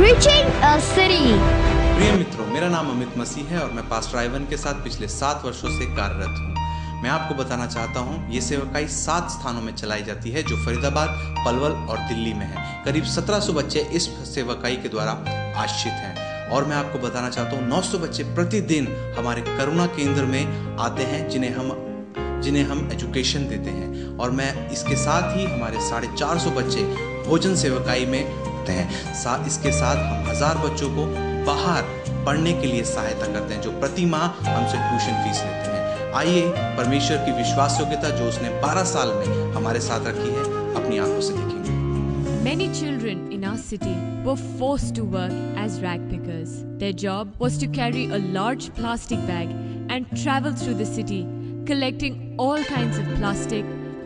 Reaching a city. प्रिय मित्रों, मेरा नाम अमित मसीह है और मैं पास्टर आइवन के साथ पिछले 7 वर्षों से कार्यरत हूँ। मैं आपको बताना चाहता हूँ, ये सेवकाई 7 स्थानों में चलाई जाती है, जो फरीदाबाद, पलवल और दिल्ली में है। करीब 1700 बच्चे इस सेवकाई के द्वारा आश्रित हैं और मैं आपको बताना चाहता हूँ 900 बच्चे प्रतिदिन हमारे करुणा केंद्र में आते हैं, जिन्हें हम एजुकेशन देते हैं। और मैं इसके साथ ही हमारे 450 बच्चे भोजन सेवकाई में होते हैं। इसके साथ हम 1000 बच्चों को बाहर पढ़ने के लिए सहायता करते हैं, जो प्रति माह हमसे ट्यूशन फीस लेते हैं। आइए परमेश्वर की विश्वास योग्यता जो उसने 12 साल में हमारे साथ रखी है, अपनी आंखों से देखेंगे। Many children in our city were forced to work as rag pickers. Their job was to carry a large plastic bag and travel through the city, collecting all kinds of plastic,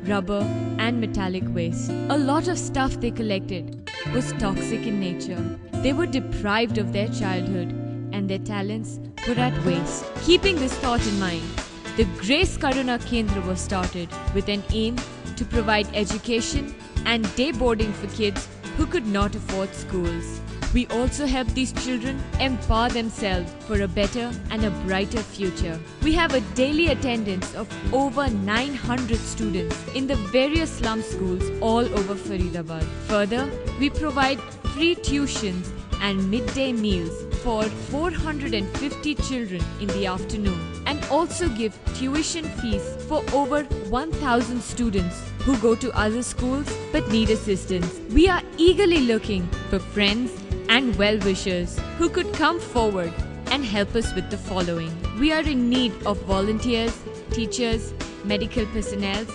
rubber and metallic waste. A lot of stuff they collected was toxic in nature. They were deprived of their childhood and their talents were at waste. Keeping this thought in mind, the Grace Karuna Kendra was started with an aim to provide education and day boarding for kids who could not afford schools. We also help these children empower themselves for a better and a brighter future. We have a daily attendance of over 900 students in the various slum schools all over Faridabad. Further, we provide free tuitions and midday meals for 450 children in the afternoon and also give tuition fees for over 1000 students who go to other schools but need assistance. We are eagerly looking for friends and well-wishers who could come forward and help us with the following. We are in need of volunteers, teachers, medical personnel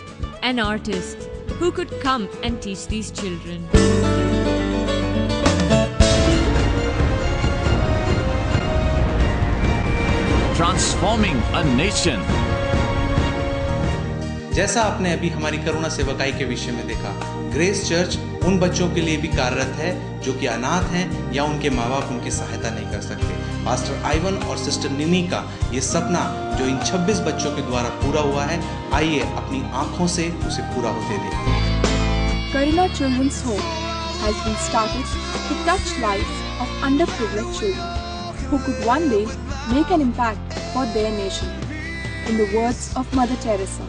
and artists who could come and teach these children. Transforming a nation. जैसा आपने अभी हमारी करुणा सेवकाई के विषय में देखा, grace church उन बच्चों के लिए भी कार्यरत है जो कि अनाथ हैं या उनके माँ बाप उनकी सहायता नहीं कर सकते। पास्टर आइवन और सिस्टर निनी का ये सपना जो इन 26 बच्चों के द्वारा पूरा हुआ है, आइए अपनी आंखों से उसे पूरा होते देखते हैं। Karuna Children's Home has been started to touch lives of underprivileged children who could one day make an impact for their nation. In the words of Mother Teresa,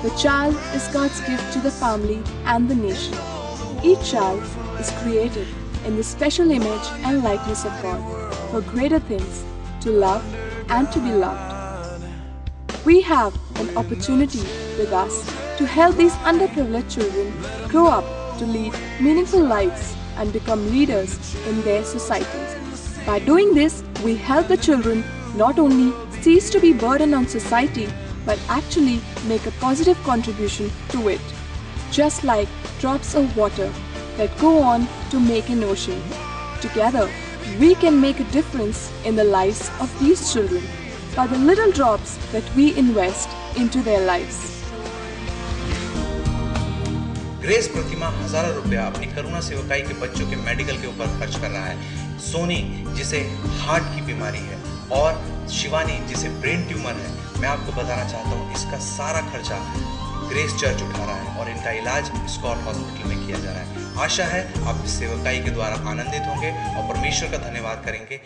the child is God's gift to the family and the nation. Each child is created in the special image and likeness of God for greater things, to love and to be loved. We have an opportunity with us to help these underprivileged children grow up to lead meaningful lives and become leaders in their societies. By doing this, we help the children not only cease to be burden on society, but actually make a positive contribution to it. Just like drops of water that go on to make an ocean. Together, we can make a difference in the lives of these children by the little drops that we invest into their lives. Grace Pratima हजारों रुपया अपनी करुणा सेवकाई के बच्चों के medical के ऊपर खर्च कर रहा है। सोनी जिसे हार्ट की बीमारी है और शिवानी जिसे ब्रेन ट्यूमर है, मैं आपको बताना चाहता हूँ इसका सारा खर्चा ग्रेस चर्च उठा रहा है और इनका इलाज स्कॉट हॉस्पिटल में किया जा रहा है। आशा है आप इस सेवकाई के द्वारा आनंदित होंगे और परमेश्वर का धन्यवाद करेंगे।